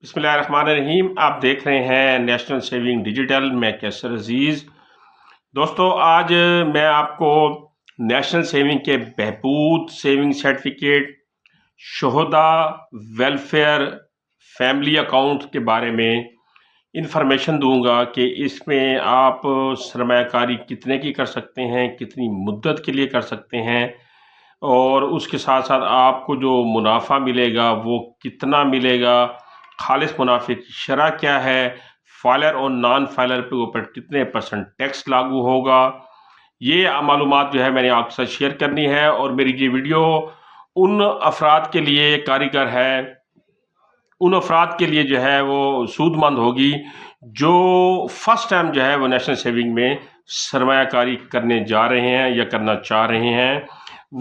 بسم اللہ الرحمن الرحیم. آپ دیکھ رہے ہیں نیشنل سیونگ ڈیجیٹل. میں کیسر عزیز. دوستو آج میں آپ کو نیشنل سیونگ کے بہبود سیونگ سرٹیفکیٹ، شہداء ویلفیئر فیملی اکاؤنٹ کے بارے میں انفارمیشن دوں گا کہ اس میں آپ سرمایہ کاری کتنے کی کر سکتے ہیں، کتنی مدت کے لیے کر سکتے ہیں، اور اس کے ساتھ ساتھ آپ کو جو منافع ملے گا وہ کتنا ملے گا، خالص منافع کی شرح کیا ہے، فائلر اور نان فائلر کے اوپر کتنے پرسنٹ ٹیکس لاگو ہوگا. یہ معلومات جو ہے میں نے آپ کے ساتھ شیئر کرنی ہے. اور میری یہ ویڈیو ان افراد کے لیے کارگر ہے، ان افراد کے لیے جو ہے وہ سود مند ہوگی جو فرسٹ ٹائم جو ہے وہ نیشنل سیونگ میں سرمایہ کاری کرنے جا رہے ہیں یا کرنا چاہ رہے ہیں.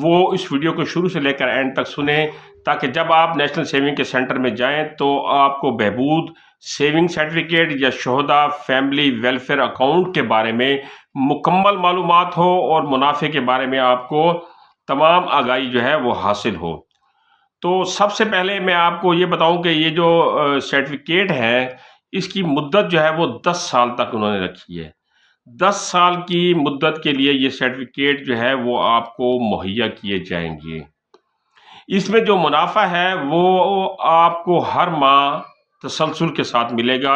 وہ اس ویڈیو کو شروع سے لے کر اینڈ تک سنیں تاکہ جب آپ نیشنل سیونگ کے سینٹر میں جائیں تو آپ کو بہبود سیونگ سرٹیفکیٹ یا شہداء فیملی ویلفیئر اکاؤنٹ کے بارے میں مکمل معلومات ہو اور منافع کے بارے میں آپ کو تمام آگاہی جو ہے وہ حاصل ہو. تو سب سے پہلے میں آپ کو یہ بتاؤں کہ یہ جو سرٹیفکیٹ ہے اس کی مدت جو ہے وہ 10 سال تک انہوں نے رکھی ہے. 10 سال کی مدت کے لیے یہ سرٹیفکیٹ جو ہے وہ آپ کو مہیا کیے جائیں گے. اس میں جو منافع ہے وہ آپ کو ہر ماہ تسلسل کے ساتھ ملے گا،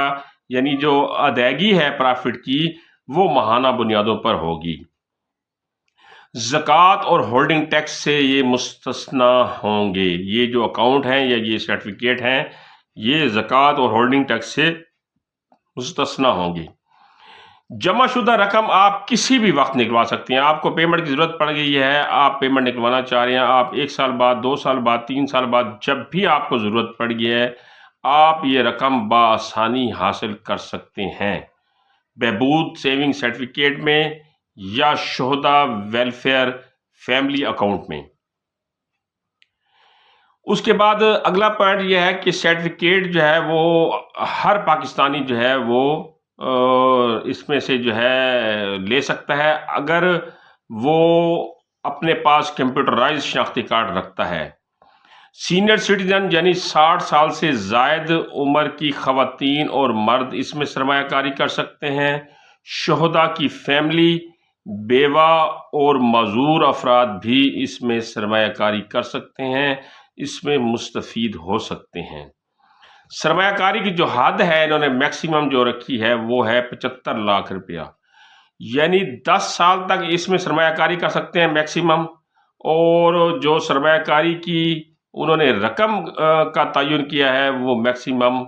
یعنی جو ادائیگی ہے پرافٹ کی وہ ماہانہ بنیادوں پر ہوگی. زکوٰۃ اور ہولڈنگ ٹیکس سے یہ مستثنا ہوں گے. یہ جو اکاؤنٹ ہیں یا یہ سرٹیفکیٹ ہیں یہ زکوٰۃ اور ہولڈنگ ٹیکس سے مستثنا ہوں گی. جمع شدہ رقم آپ کسی بھی وقت نکلوا سکتے ہیں. آپ کو پیمنٹ کی ضرورت پڑ گئی ہے، آپ پیمنٹ نکلوانا چاہ رہے ہیں، آپ 1 سال بعد، 2 سال بعد، 3 سال بعد، جب بھی آپ کو ضرورت پڑ گئی ہے آپ یہ رقم بآسانی حاصل کر سکتے ہیں بہبود سیونگ سرٹیفکیٹ میں یا شہداء ویلفیئر فیملی اکاؤنٹ میں. اس کے بعد اگلا پوائنٹ یہ ہے کہ سرٹیفکیٹ جو ہے وہ ہر پاکستانی جو ہے وہ اس میں سے جو ہے لے سکتا ہے اگر وہ اپنے پاس کمپیوٹرائز شناختی کارڈ رکھتا ہے. سینئر سٹیزن یعنی 60 سال سے زائد عمر کی خواتین اور مرد اس میں سرمایہ کاری کر سکتے ہیں. شہداء کی فیملی، بیوہ اور معذور افراد بھی اس میں سرمایہ کاری کر سکتے ہیں، اس میں مستفید ہو سکتے ہیں. سرمایہ کاری کی جو حد ہے انہوں نے میکسیمم جو رکھی ہے وہ ہے 75 لاکھ روپیہ، یعنی 10 سال تک اس میں سرمایہ کاری کر سکتے ہیں میکسیمم. اور جو سرمایہ کاری کی انہوں نے رقم کا تعین کیا ہے وہ میکسیمم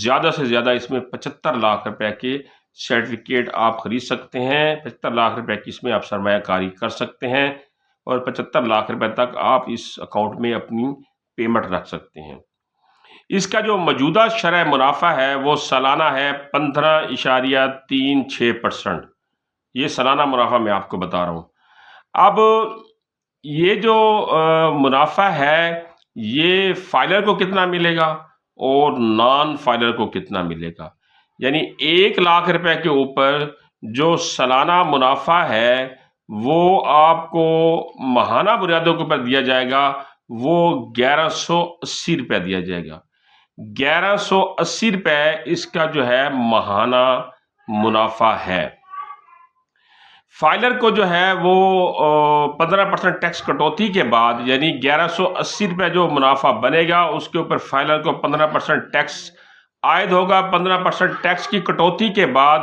زیادہ سے زیادہ اس میں 75 لاکھ روپے کے سرٹیفکیٹ آپ خرید سکتے ہیں. 75 لاکھ روپے کی اس میں آپ سرمایہ کاری کر سکتے ہیں اور 75 لاکھ روپے تک آپ اس اکاؤنٹ میں اپنی پیمنٹ رکھ سکتے ہیں. اس کا جو موجودہ شرح منافع ہے وہ سالانہ ہے 15.36%. یہ سالانہ منافع میں آپ کو بتا رہا ہوں. اب یہ جو منافع ہے یہ فائلر کو کتنا ملے گا اور نان فائلر کو کتنا ملے گا، یعنی 1 لاکھ روپے کے اوپر جو سالانہ منافع ہے وہ آپ کو ماہانہ بنیادوں کے اوپر دیا جائے گا، وہ 1180 روپے دیا جائے گا. 1180 روپے اس کا جو ہے ماہانہ منافع ہے. فائلر کو جو ہے وہ 15% ٹیکس کٹوتی کے بعد، یعنی 1180 روپے جو منافع بنے گا اس کے اوپر فائلر کو 15% ٹیکس عائد ہوگا. 15% ٹیکس کی کٹوتی کے بعد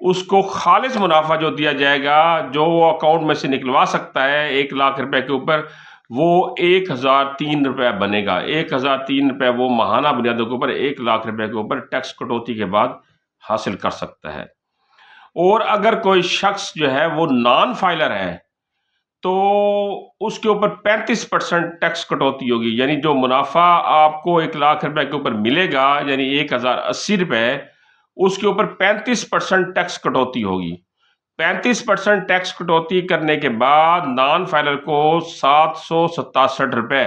اس کو خالص منافع جو دیا جائے گا جو وہ اکاؤنٹ میں سے نکلوا سکتا ہے 1 لاکھ روپے کے اوپر، وہ 1003 روپے بنے گا. 1003 روپے وہ ماہانہ بنیادوں کے اوپر 1 لاکھ روپے کے اوپر ٹیکس کٹوتی کے بعد حاصل کر سکتا ہے. اور اگر کوئی شخص جو ہے وہ نان فائلر ہے تو اس کے اوپر 35% ٹیکس کٹوتی ہوگی، یعنی جو منافع آپ کو 1 لاکھ روپے کے اوپر ملے گا یعنی 1080 روپے، اس کے اوپر 35% ٹیکس کٹوتی ہوگی. 35% ٹیکس کٹوتی کرنے کے بعد نان فائلر کو 767 روپے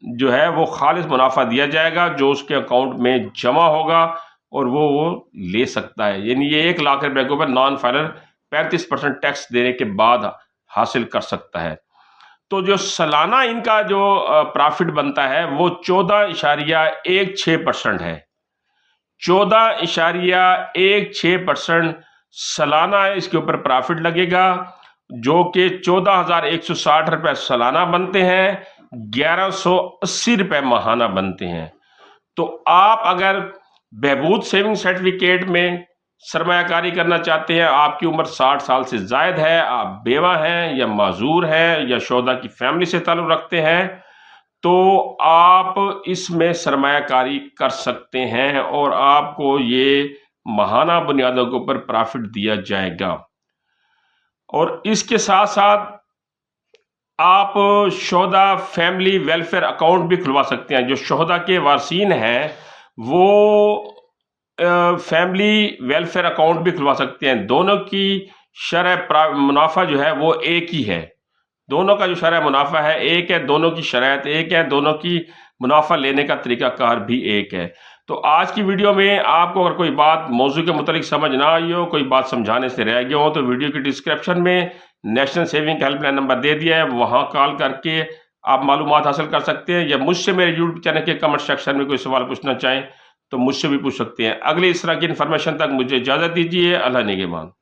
جو ہے وہ خالص منافع دیا جائے گا جو اس کے اکاؤنٹ میں جمع ہوگا اور وہ لے سکتا ہے. یعنی یہ 1 لاکھ روپے کے اوپر نان فائلر 35% ٹیکس دینے کے بعد حاصل کر سکتا ہے. تو جو سالانہ ان کا جو پرافٹ بنتا ہے وہ 14.16% ہے. 14.16% سالانہ اس کے اوپر پرافٹ لگے گا، جو کہ 14,160 روپے سالانہ بنتے ہیں، 1,180 روپے ماہانہ بنتے ہیں۔ تو آپ اگر بہبود سیونگ سرٹیفکیٹ میں سرمایہ کاری کرنا چاہتے ہیں، آپ کی عمر 60 سال سے زائد ہے، آپ بیوہ ہیں یا معذور ہیں یا شہداء کی فیملی سے تعلق رکھتے ہیں، تو آپ اس میں سرمایہ کاری کر سکتے ہیں اور آپ کو یہ ماہانہ بنیادوں کے اوپر پرافٹ دیا جائے گا۔ اور اس کے ساتھ ساتھ آپ شہداء فیملی ویلفیئر اکاؤنٹ بھی کھلوا سکتے ہیں۔ جو شہداء کے وارثین ہیں وہ فیملی ویلفیئر اکاؤنٹ بھی کھلوا سکتے ہیں۔ دونوں کی شرح منافع جو ہے وہ ایک ہی ہے، دونوں کا جو شرح منافع ہے ایک ہے، دونوں کی شرائط ایک ہے، دونوں کی منافع لینے کا طریقہ کار بھی ایک ہے۔ تو آج کی ویڈیو میں آپ کو اگر کوئی بات موضوع کے متعلق سمجھ نہ آئی ہو، کوئی بات سمجھانے سے رہ گیا ہو، تو ویڈیو کی ڈسکرپشن میں national saving helpline number دے دیا ہے، وہاں کال کر کے آپ معلومات حاصل کر سکتے ہیں، یا مجھ سے میرے یوٹیوب چینل کے کمنٹ سیکشن میں کوئی سوال پوچھنا چاہیں تو مجھ سے بھی پوچھ سکتے ہیں۔ اگلی اس طرح کی انفارمیشن تک مجھے اجازت دیجیے۔ اللہ نگہبان۔